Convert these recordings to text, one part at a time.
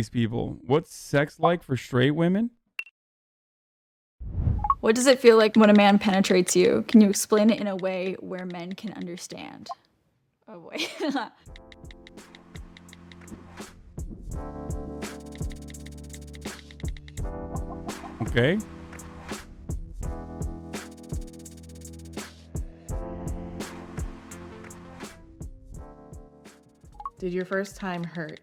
these people. What's sex like for straight women? What does it feel like when a man penetrates you? Can you explain it in a way where men can understand? Oh boy. Okay. Did your first time hurt?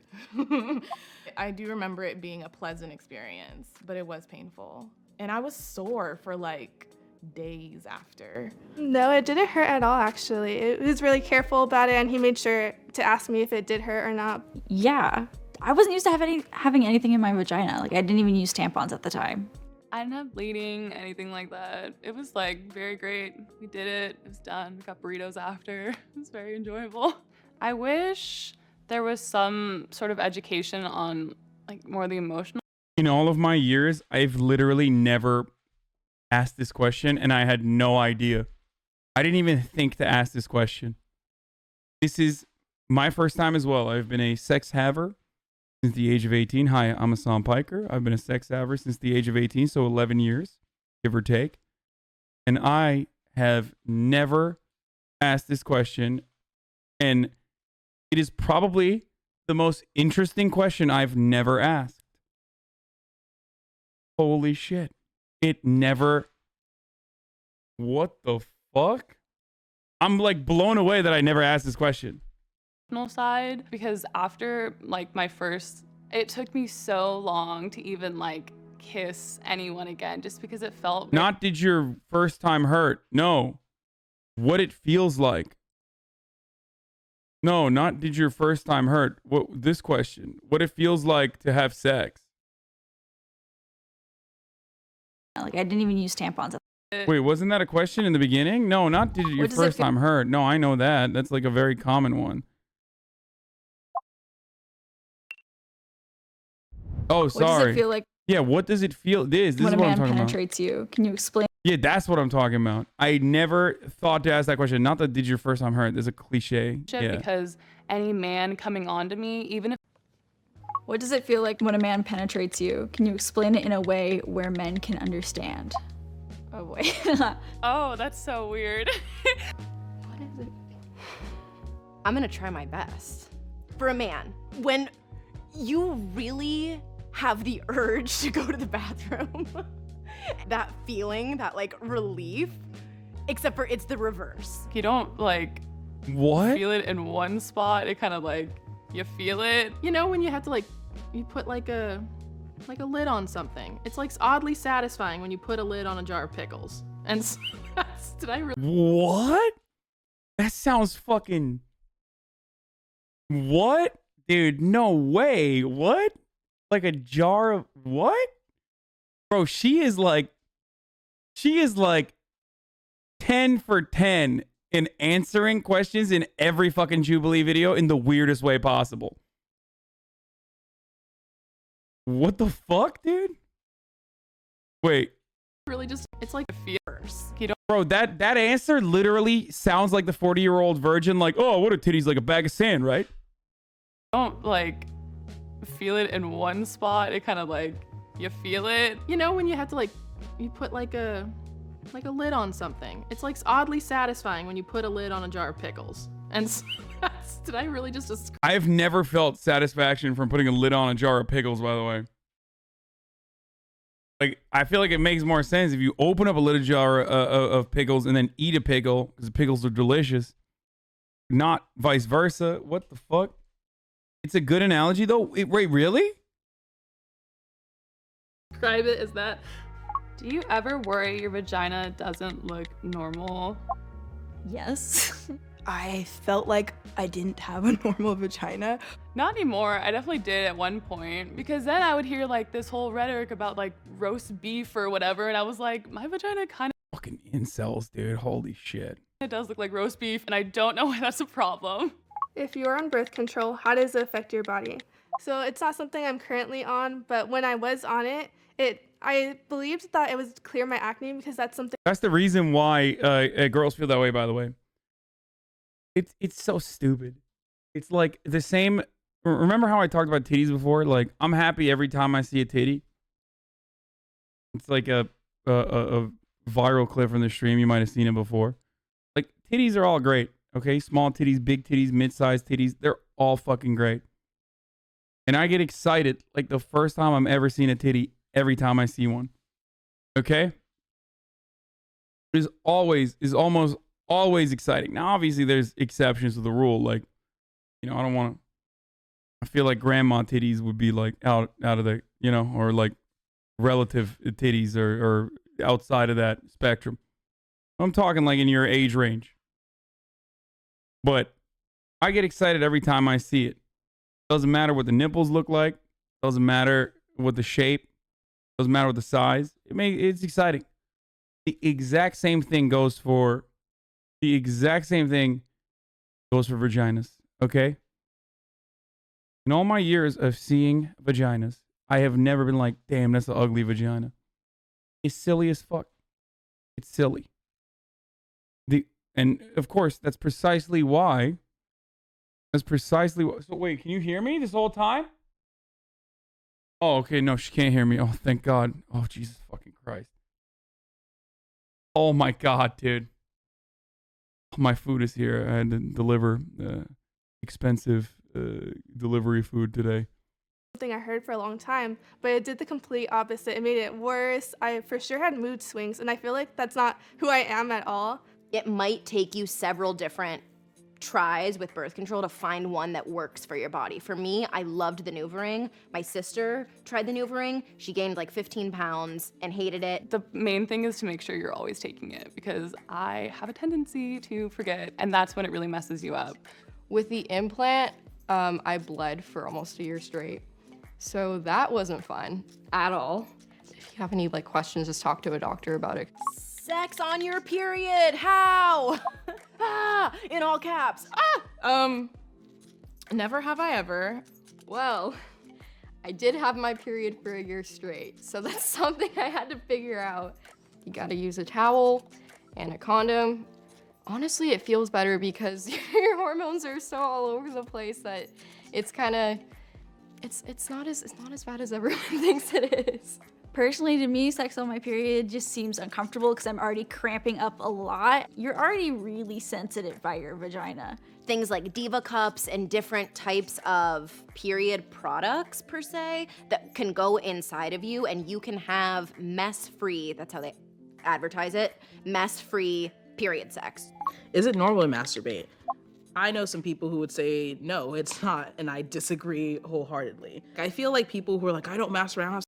I do remember it being a pleasant experience, but it was painful. And I was sore for like days after. No, it didn't hurt at all, actually. He was really careful about it, and he made sure to ask me if it did hurt or not. Yeah. I wasn't used to having anything in my vagina. Like, I didn't even use tampons at the time. I didn't have bleeding, anything like that. It was like very great. We did it. It was done. We got burritos after. It was very enjoyable. I wish there was some sort of education on like more the emotional. In all of my years, I've literally never asked this question, and I had no idea. I didn't even think to ask this question. This is my first time as well. I've been a sex haver since the age of 18. Hi, I'm Hasan Piker. I've been a sex haver since the age of 18, so 11 years, give or take. And I have never asked this question, and it is probably the most interesting question I've never asked. Holy shit. It never... What the fuck? I'm like blown away that I never asked this question. Side, because after like my first, it took me so long to even like kiss anyone again, just because it felt Not did your first time hurt. No. What it feels like. No, not did your first time hurt. What this question? What it feels like to have sex. Like, I didn't even use tampons. Wait, wasn't that a question in the beginning? No, not did your first time hurt. No, I know that. That's like a very common one. Oh, sorry. What does it feel like? Yeah, what does it feel? This is when what a I'm man talking about. penetrates you? Can you explain? Yeah, that's what I'm talking about. I never thought to ask that question. Not that did your first time hurt. There's a cliche. Yeah. Because any man coming on to me, even if What does it feel like when a man penetrates you? Can you explain it in a way where men can understand? Oh boy. oh, that's so weird. What is it? I'm gonna try my best. For a man, when you really have the urge to go to the bathroom, that feeling, that like relief, except for it's the reverse. You don't like What? feel it in one spot. It kind of like, you feel it. You know when you have to like, you put like a lid on something. It's like oddly satisfying when you put a lid on a jar of pickles. And did I really? What? That sounds fucking... What? Dude, no way. What? Like a jar of... What? Bro, she is like 10 for 10 in answering questions in every fucking Jubilee video in the weirdest way possible. What the fuck, dude? Wait. Really just, it's like a fears. You don't. Bro, that answer literally sounds like the 40-year-old virgin, like, oh, what are titties? Like a bag of sand, right? Don't like feel it in one spot. It kind of like, you feel it. You know when you have to like, you put like a lid on something. It's like oddly satisfying when you put a lid on a jar of pickles. And did I really just describe? I've never felt satisfaction from putting a lid on a jar of pickles, by the way. Like, I feel like it makes more sense if you open up a little jar of pickles and then eat a pickle, because pickles are delicious. Not vice versa. What the fuck? It's a good analogy, though. Wait, really? Describe it as that. Do you ever worry your vagina doesn't look normal? Yes. I felt like I didn't have a normal vagina. Not anymore. I definitely did at one point, because then I would hear like this whole rhetoric about like roast beef or whatever, and I was like, my vagina kind Fucking incels, dude. Holy shit. of does look like roast beef, and I don't know why that's a problem. If you're on birth control, how does it affect your body? So it's not something I'm currently on, but when I was on it, I believed that it would clear my acne, because that's something. That's the reason why girls feel that way, by the way. It's so stupid. It's like the same remember how I talked about titties before? Like, I'm happy every time I see a titty. It's like a viral clip from the stream. You might have seen it before. Like, titties are all great. Okay, small titties, big titties, mid-sized titties. They're all fucking great. And I get excited like the first time I'm ever seeing a titty every time I see one. Okay? Is almost always exciting. Now, obviously, there's exceptions to the rule. Like, you know, I don't want to. I feel like grandma titties would be like out of the, you know, or like relative titties or outside of that spectrum. I'm talking like in your age range. But I get excited every time I see it. Doesn't matter what the nipples look like. Doesn't matter what the shape. Doesn't matter what the size. It's exciting. The exact same thing goes for vaginas. Okay? In all my years of seeing vaginas, I have never been like, damn, that's an ugly vagina. It's silly as fuck. It's silly. And of course, that's precisely why. So wait, can you hear me this whole time? Oh, okay. No, she can't hear me. Oh, thank God. Oh, Jesus fucking Christ. Oh my God, dude. My food is here. I had to deliver expensive delivery food today. Something I heard for a long time, but it did the complete opposite. It made it worse. I for sure had mood swings, and I feel like that's not who I am at all. It might take you several different tries with birth control to find one that works for your body. For me, I loved the NuvaRing. My sister tried the NuvaRing. She gained like 15 pounds and hated it. The main thing is to make sure you're always taking it because I have a tendency to forget, and that's when it really messes you up. With the implant, I bled for almost a year straight. So that wasn't fun at all. If you have any like questions, just talk to a doctor about it. Sex on your period, how? In all caps. Never have I ever. Well, I did have my period for a year straight, so that's something I had to figure out. You gotta use a towel and a condom. Honestly, it feels better because your hormones are so all over the place that it's kind of, it's not as bad as everyone thinks it is. Personally, to me, sex on my period just seems uncomfortable because I'm already cramping up a lot. You're already really sensitive by your vagina. Things like Diva cups and different types of period products, per se, that can go inside of you and you can have mess-free, that's how they advertise it, mess-free period sex. Is it normal to masturbate? I know some people who would say, no, it's not, and I disagree wholeheartedly. I feel like people who are like, I don't masturbate.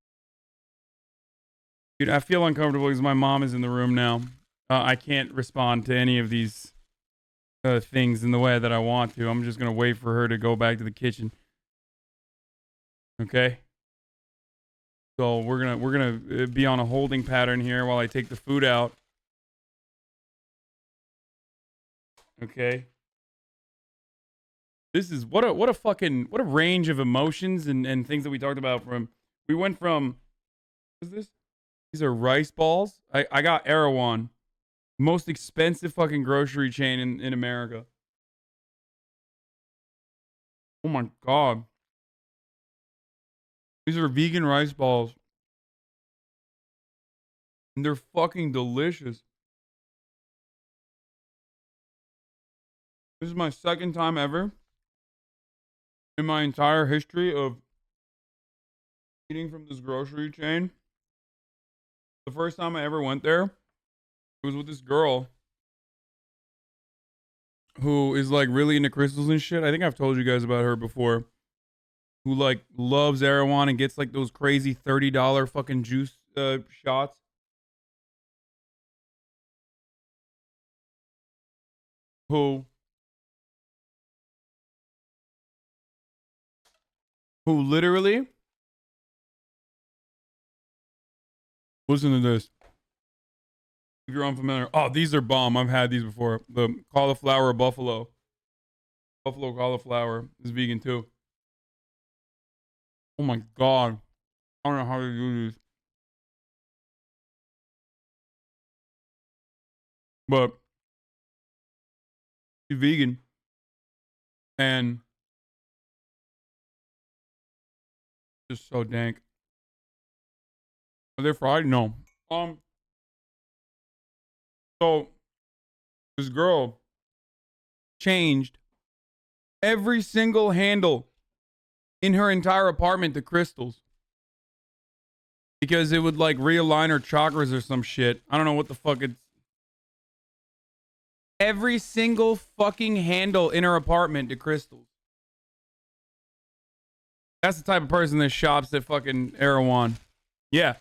Dude, I feel uncomfortable because my mom is in the room now. I can't respond to any of these things in the way that I want to. I'm just gonna wait for her to go back to the kitchen. Okay. So we're gonna be on a holding pattern here while I take the food out. Okay. This is what a range of emotions and things that we talked about we went from, what is this? These are rice balls. I got Erewhon. Most expensive fucking grocery chain in America. Oh my God. These are vegan rice balls. And they're fucking delicious. This is my second time ever in my entire history of eating from this grocery chain. The first time I ever went there, it was with this girl who is like really into crystals and shit. I think I've told you guys about her before. Who like loves Erewhon and gets like those crazy $30 fucking juice shots. Who literally, listen to this. If you're unfamiliar, oh, these are bomb. I've had these before. The cauliflower buffalo cauliflower is vegan too. Oh my God, I don't know how to do these, but she's vegan, and Just so dank. Are they fried? No. So this girl changed every single handle in her entire apartment to crystals because it would like realign her chakras or some shit. I don't know what the fuck it's. Every single fucking handle in her apartment to crystals. That's the type of person that shops at fucking Erewhon. Yeah.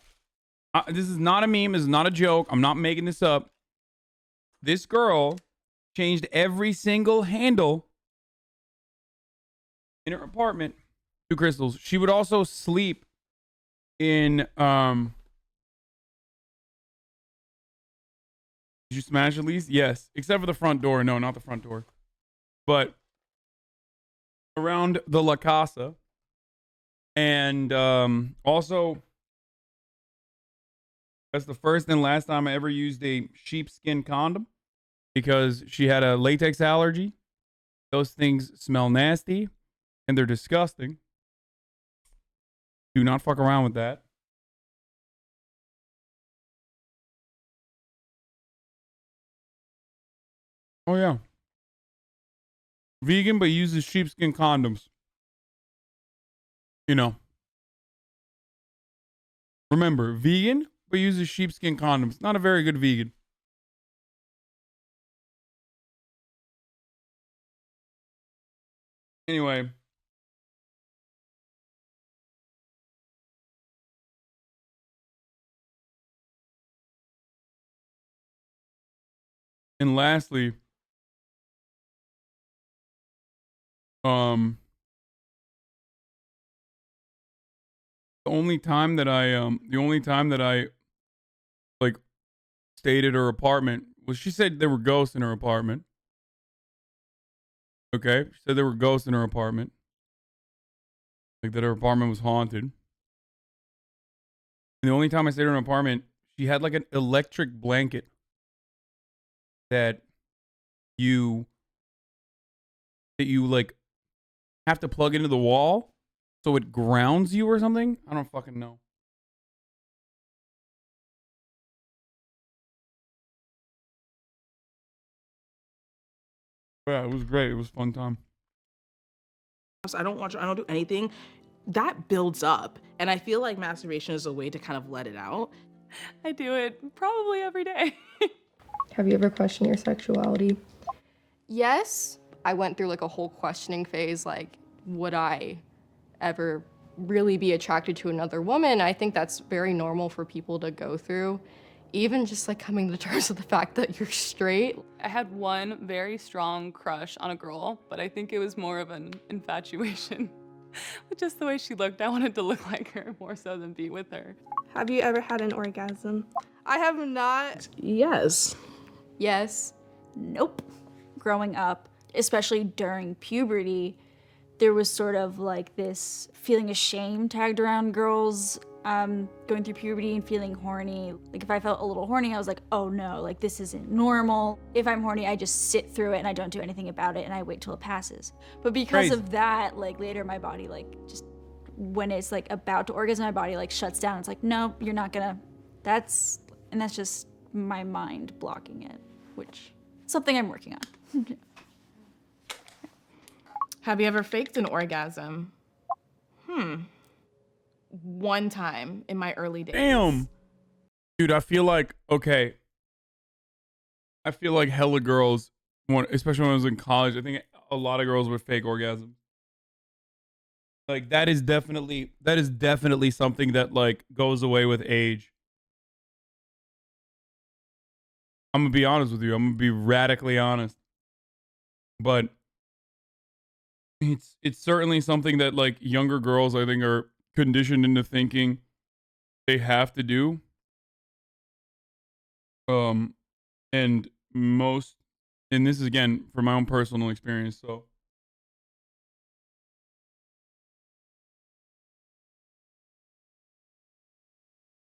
This is not a meme. This is not a joke. I'm not making this up. This girl changed every single handle in her apartment to crystals. She would also sleep in did you smash at least? Yes. Except for the front door. No, not the front door. But around the La Casa. And also, that's the first and last time I ever used a sheepskin condom because she had a latex allergy. Those things smell nasty and they're disgusting. Do not fuck around with that. Oh, yeah. Vegan, but uses sheepskin condoms. You know. Remember, vegan, but uses sheepskin condoms. Not a very good vegan. Anyway. And lastly, the only time that I like stayed at her apartment was she said there were ghosts in her apartment. Okay, she said there were ghosts in her apartment, like that her apartment was haunted. And the only time I stayed in her apartment, she had like an electric blanket that you like have to plug into the wall so it grounds you or something. I don't fucking know. Yeah, it was great. It was a fun time. I don't watch, I don't do anything. That builds up. And I feel like masturbation is a way to kind of let it out. I do it probably every day. Have you ever questioned your sexuality? Yes, I went through like a whole questioning phase, like, would I ever really be attracted to another woman? I think that's very normal for people to go through. Even just like coming to terms with the fact that you're straight. I had one very strong crush on a girl, but I think it was more of an infatuation. With just the way she looked, I wanted to look like her more so than be with her. Have you ever had an orgasm? I have not. Yes. Yes. Nope. Growing up, especially during puberty, there was sort of like this feeling of shame tagged around girls going through puberty and feeling horny. Like if I felt a little horny, I was like, oh no, like this isn't normal. If I'm horny, I just sit through it and I don't do anything about it and I wait till it passes. But because of that, like later my body like just when it's like about to orgasm, my body like shuts down. It's like, no, you're not gonna, that's just my mind blocking it, which is something I'm working on. Have you ever faked an orgasm? One time in my early days. Damn. Dude, I feel like, okay. I feel like hella girls, especially when I was in college, I think a lot of girls would fake orgasms. Like that is definitely something that like goes away with age. I'm gonna be honest with you. I'm gonna be radically honest. But it's certainly something that like younger girls I think are conditioned into thinking they have to do. And most, and this is again from my own personal experience, so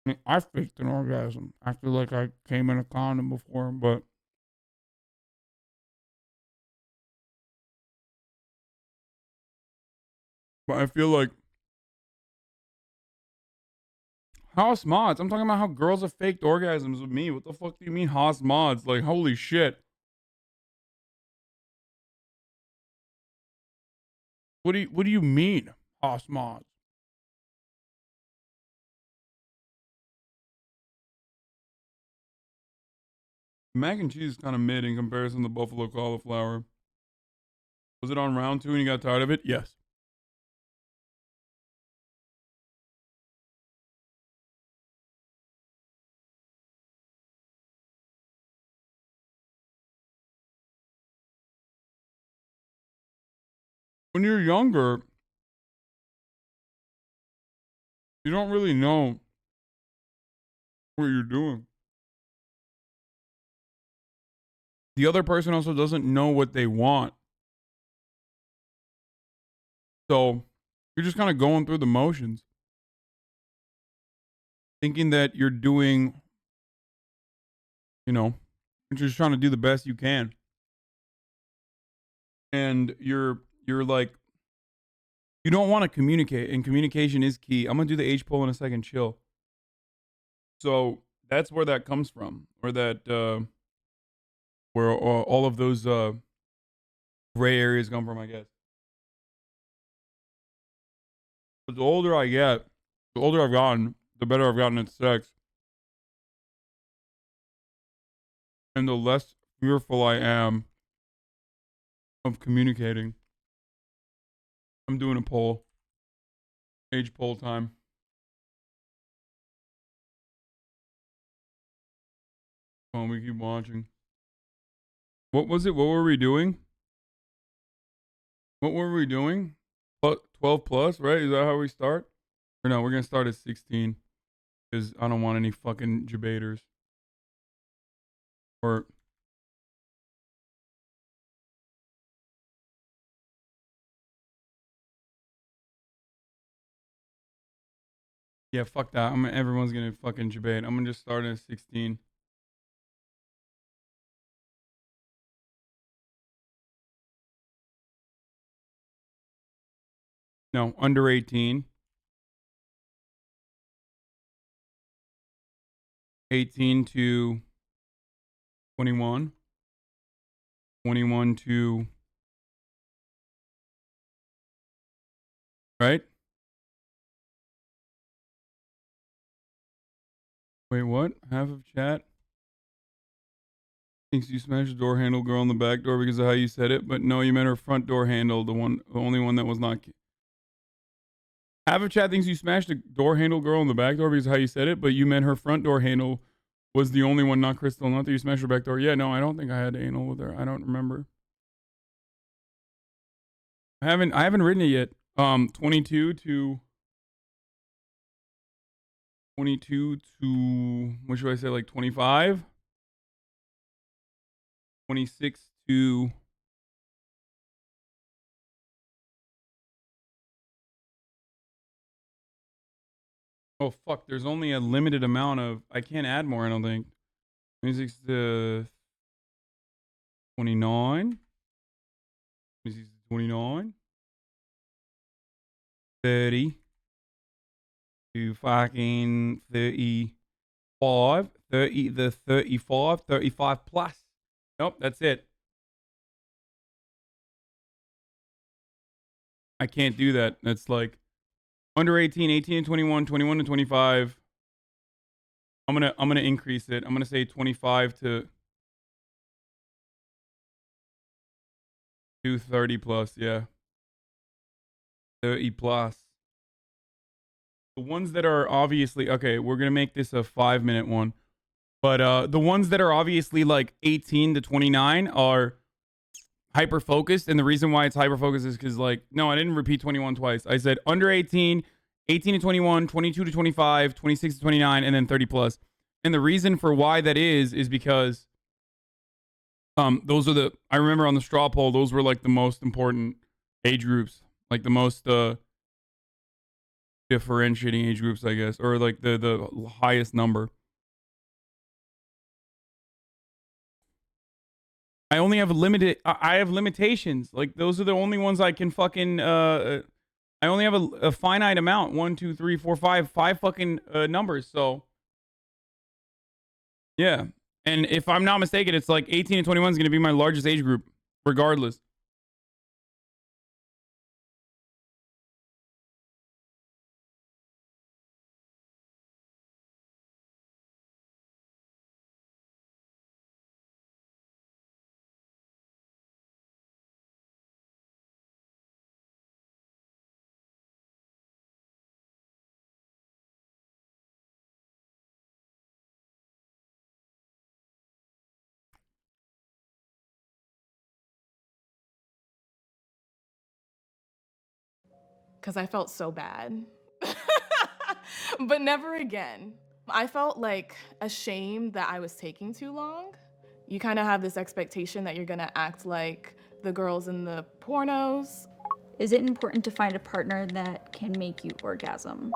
I mean, I faked an orgasm. I feel like I came in a condom before, but I feel like House mods. I'm talking about how girls have faked orgasms with me. What the fuck do you mean house mods? Like, holy shit. What do you mean house mods? Mac and cheese is kind of mid in comparison to buffalo cauliflower. Was it on round 2 and you got tired of it? Yes. When you're younger, you don't really know what you're doing. The other person also doesn't know what they want. So you're just kind of going through the motions, thinking that you're doing, you're just trying to do the best you can. And you're like, you don't want to communicate, and communication is key. I'm going to do the H poll in a second, chill. So that's where that comes from, or that, where all of those gray areas come from, I guess. But the older I get, the older I've gotten, the better I've gotten at sex. And the less fearful I am of communicating. I'm doing a poll. Age poll time. Oh, we keep watching. What was it? What were we doing? What were we doing? 12 plus, right? Is that how we start? Or no, we're going to start at 16. Because I don't want any fucking debaters. Or... yeah, fuck that. Everyone's going to fucking debate. I'm going to just start at 16. No, under 18. 18 to 21. 21 to... right? Wait, what? Half of chat thinks you smashed the door handle girl on the back door because of how you said it, but no, you meant her front door handle, the only one that was not... Half of chat thinks you smashed the door handle girl on the back door because of how you said it, but you meant her front door handle was the only one, not Crystal. Not that you smashed her back door. Yeah, no, I don't think I had anal with her. I don't remember. I haven't written it yet. 22 to... what should I say, like 25? 26 to... oh, fuck, there's only a limited amount of... I can't add more, I don't think. 26 to 29. 26 to 29. 30. To fucking 35. 30, the 35. 35 plus. Nope, that's it. I can't do that. That's like... under 18, 18 to 21, 21 to 25. I'm gonna increase it. I'm gonna say 25 to 30 plus, yeah. 30 plus. The ones that are obviously okay, we're gonna make this a 5-minute one. But the ones that are obviously like 18 to 29 are hyper focused, and the reason why it's hyper focused is because, like, no, I didn't repeat 21 twice. I said under 18, 18 to 21, 22 to 25, 26 to 29, and then 30 plus. And the reason for why that is because those are I remember on the straw poll, those were like the most important age groups, like the most differentiating age groups, I guess, or like the highest number. I only have I have limitations. Like, those are the only ones I can fucking I I only have a finite amount. 1, 2, 3, 4, 5 fucking numbers. So yeah. And if I'm not mistaken, it's like 18 and 21 is going to be my largest age group, regardless. because I felt so bad. But never again. I felt like ashamed that I was taking too long. You kind of have this expectation that you're gonna act like the girls in the pornos. Is it important to find a partner that can make you orgasm?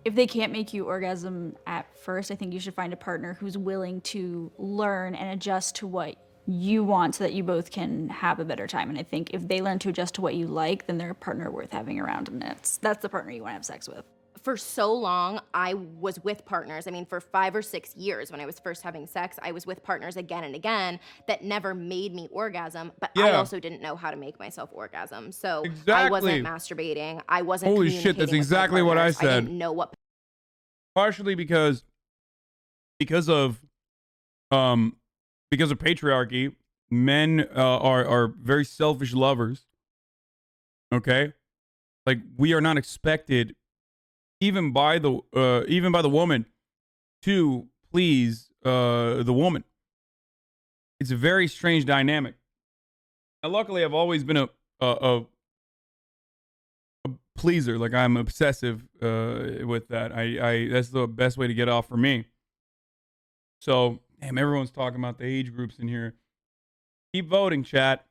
If they can't make you orgasm at first, I think you should find a partner who's willing to learn and adjust to what you want so that you both can have a better time. And I think if they learn to adjust to what you like, then they're a partner worth having around, and that's the partner you want to have sex with. For so long, I was with partners. I mean, for 5 or 6 years when I was first having sex, I was with partners again and again that never made me orgasm, but I also didn't know how to make myself orgasm. So I wasn't masturbating. I wasn't Holy shit, that's communicating with my exactly what I partners. said. I didn't know what. Partially because of patriarchy, men are very selfish lovers. Okay? Like, we are not expected even by the woman to please the woman. It's a very strange dynamic. Now, luckily, I've always been a pleaser. Like, I'm obsessive with that. I that's the best way to get off for me. So, damn, everyone's talking about the age groups in here. Keep voting, chat.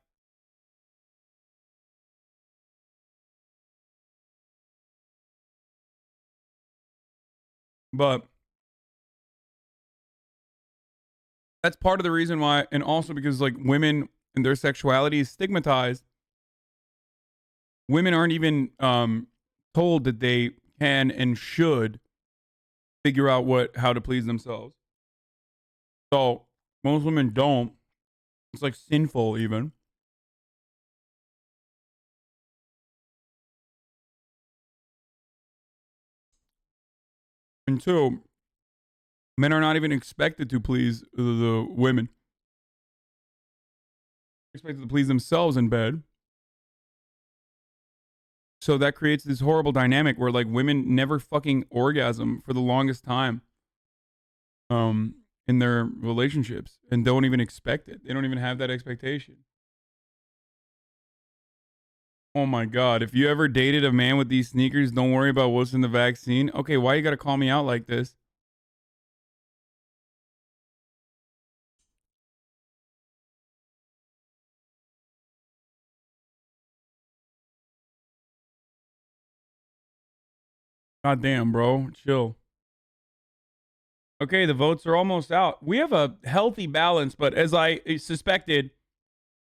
But that's part of the reason why, and also because like women and their sexuality is stigmatized. Women aren't even told that they can and should figure out how to please themselves. So most women don't. It's like sinful even. And two, men are not even expected to please the women. They're expected to please themselves in bed. So that creates this horrible dynamic where like women never fucking orgasm for the longest time in their relationships and don't even expect it. They don't even have that expectation. Oh my God. If you ever dated a man with these sneakers, don't worry about what's in the vaccine. Okay, why you gotta call me out like this? God damn, bro. Chill. Okay, the votes are almost out. We have a healthy balance, but as I suspected,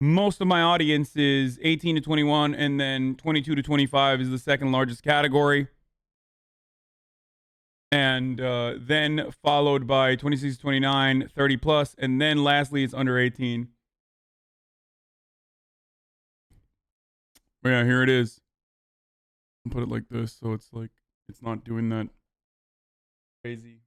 most of my audience is 18 to 21, and then 22 to 25 is the second largest category. And then followed by 26 to 29, 30 plus, and then lastly, it's under 18. But yeah, here it is. I'll put it like this, so it's like, it's not doing that crazy.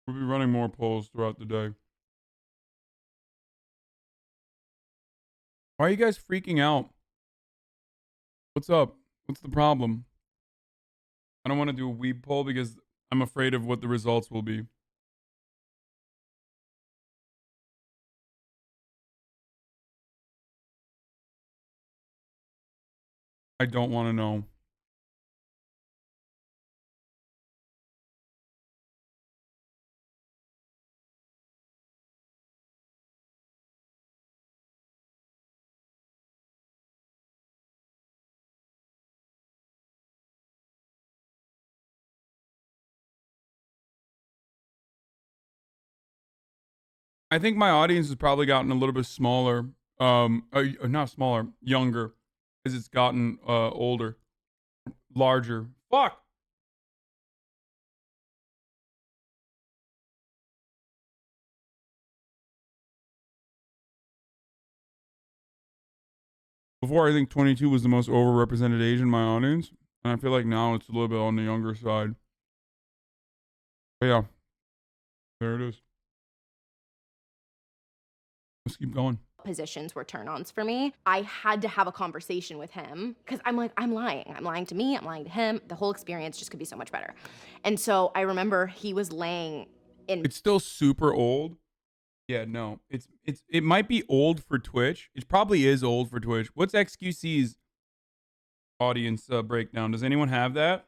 We'll be running more polls throughout the day. Why are you guys freaking out? What's up? What's the problem? I don't want to do a weeb poll because I'm afraid of what the results will be. I don't want to know. I think my audience has probably gotten a little bit smaller. Not smaller, younger, as it's gotten older, larger. Fuck. Before, I think 22 was the most overrepresented age in my audience, and I feel like now it's a little bit on the younger side. But yeah, there it is. Let's keep going. Positions were turn-ons for me. I had to have a conversation with him because I'm like, I'm lying. I'm lying to me. I'm lying to him. The whole experience just could be so much better. And so I remember he was laying in. It's still super old. Yeah, no, it might be old for Twitch. It probably is old for Twitch. What's XQC's audience breakdown? Does anyone have that?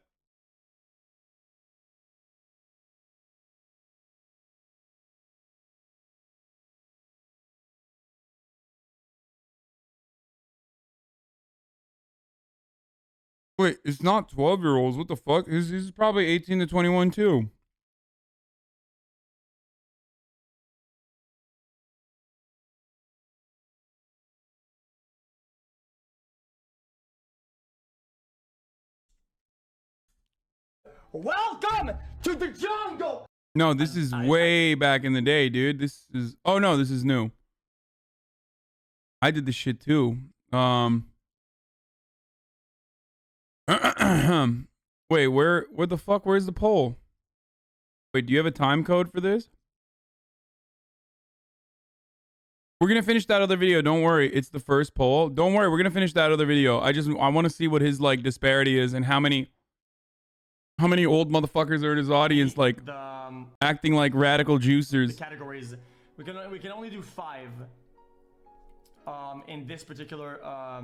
Wait, it's not 12-year-olds. What the fuck? This is probably 18 to 21 too. Welcome to the jungle. No, this is way back in the day, dude. This is, oh no, this is new. I did this shit too. Wait, where the fuck? Where's the poll? Wait, do you have a time code for this? We're gonna finish that other video. Don't worry, it's the first poll. Don't worry, we're gonna finish that other video. I want to see what his like disparity is and how many old motherfuckers are in his audience, like acting like radical juicers. The categories we can only do 5. In this particular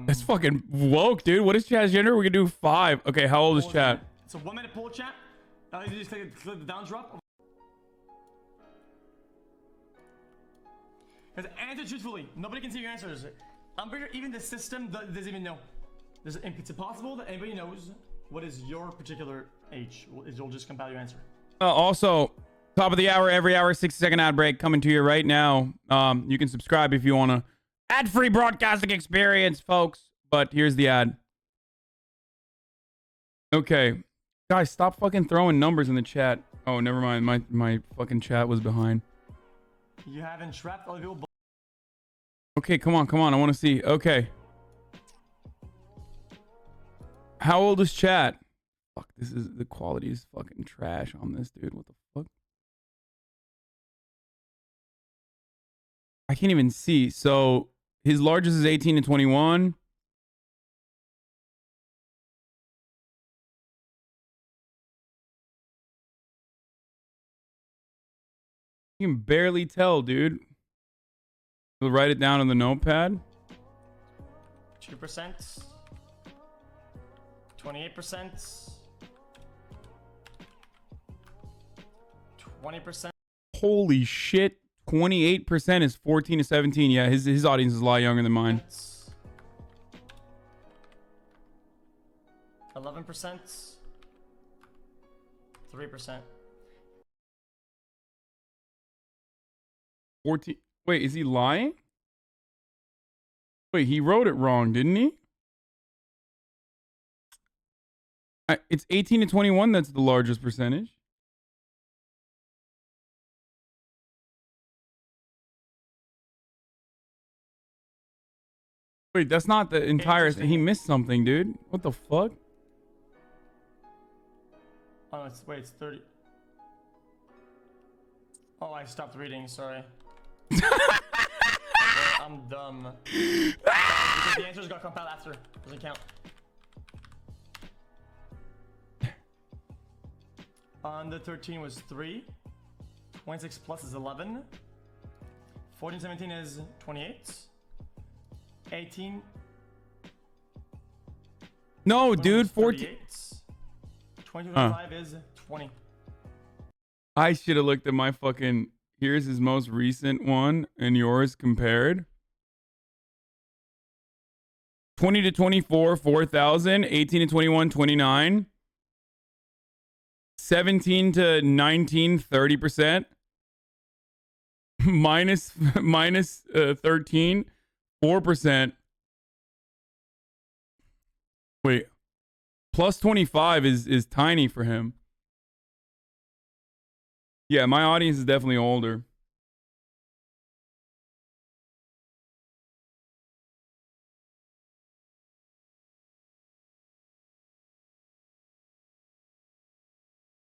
That's fucking woke, dude. What is chat's gender? We're gonna do 5. Okay, how old is chat? It's a 1-minute poll chat. You just click the down drop. Because answer truthfully. Nobody can see your answers. I'm pretty sure even the system doesn't even know. It's impossible that anybody knows what is your particular age. It'll just compile your answer. Also, top of the hour, every hour, 60-second ad break coming to you right now. You can subscribe if you want to. Ad-free broadcasting experience, folks. But here's the ad. Okay. Guys, stop fucking throwing numbers in the chat. Oh, never mind. My fucking chat was behind. You haven't trapped other people. Okay, come on. I want to see. Okay. How old is chat? Fuck, the quality is fucking trash on this, dude. What the fuck? I can't even see. So his largest is 18 to 21. You can barely tell, dude. We'll write it down on the notepad. 2%. 28%. 20%. Holy shit. 28% is 14 to 17. Yeah, his audience is a lot younger than mine. 11%. 3%. 14. Wait, is he lying? Wait, he wrote it wrong, didn't he? It's 18 to 21 that's the largest percentage. Wait, that's not the entire thing. He missed something, dude. What the fuck? Oh, wait, it's 30. Oh, I stopped reading, sorry. I'm dumb. Because the answers got compiled after. Doesn't count. On the 13 was 3. 26 plus is 11. 14, 17 is 28. 18. No, dude, 14. 20 to 25 is 20. I should have looked at my fucking. Here's his most recent one and yours compared. 20 to 24, 4,000. 18 to 21, 29. 17 to 19, 30%. minus 13, 4%. Wait. Plus 25 is tiny for him. Yeah, my audience is definitely older.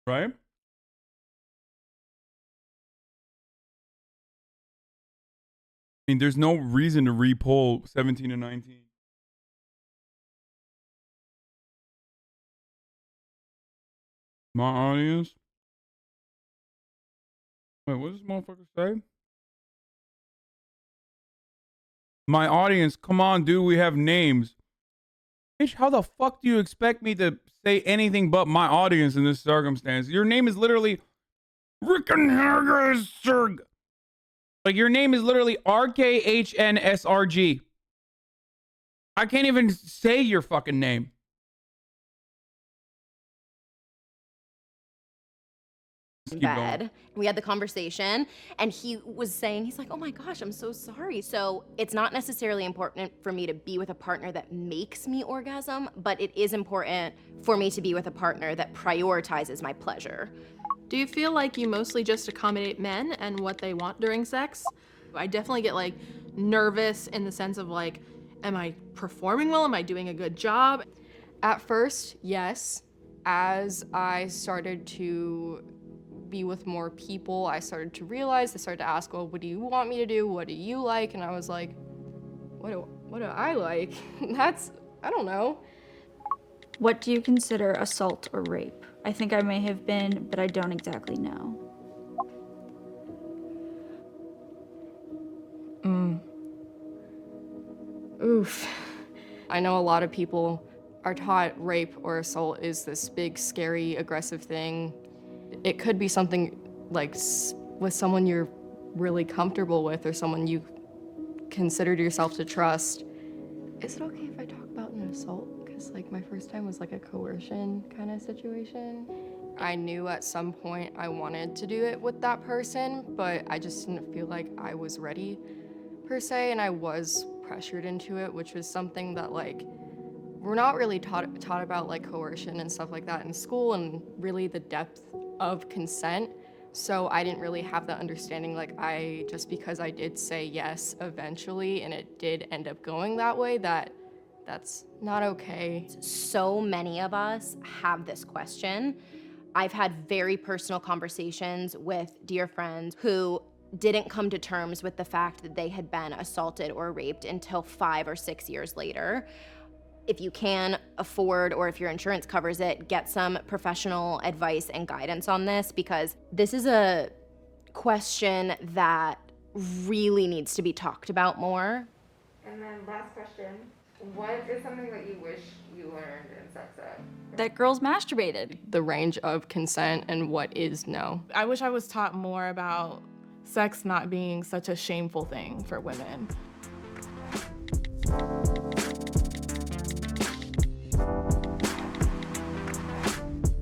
Right? I mean, there's no reason to re-poll 17 to 19. My audience? Wait, what does this motherfucker say? My audience, come on, dude, we have names. Bitch, how the fuck do you expect me to say anything but my audience in this circumstance? Your name is literally Rickenhagerserg. Like, your name is literally RKHNSRG. I can't even say your fucking name. Bed. We had the conversation and he was saying, he's like, oh my gosh, I'm so sorry. So it's not necessarily important for me to be with a partner that makes me orgasm, but it is important for me to be with a partner that prioritizes my pleasure. Do you feel like you mostly just accommodate men and what they want during sex? I definitely get like nervous in the sense of like, am I performing well? Am I doing a good job? At first, yes. As I started to be with more people, I started to realize, I started to ask, well, what do you want me to do? What do you like? And I was like, what do I like? I don't know. What do you consider assault or rape? I think I may have been, but I don't exactly know. Oof. I know a lot of people are taught rape or assault is this big, scary, aggressive thing. It could be something like with someone you're really comfortable with or someone you considered yourself to trust. Is it okay if I talk about an assault? Because like my first time was like a coercion kind of situation. I knew at some point I wanted to do it with that person, but I just didn't feel like I was ready per se, and I was pressured into it, which was something that like we're not really taught about like coercion and stuff like that in school and really the depth of consent. So I didn't really have the understanding, like just because I did say yes eventually and it did end up going that way, that's not okay. So many of us have this question. I've had very personal conversations with dear friends who didn't come to terms with the fact that they had been assaulted or raped until 5 or 6 years later. If you can afford, or if your insurance covers it, get some professional advice and guidance on this, because this is a question that really needs to be talked about more. And then last question, what is something that you wish you learned in sex ed? That girls masturbated. The range of consent and what is no. I wish I was taught more about sex not being such a shameful thing for women.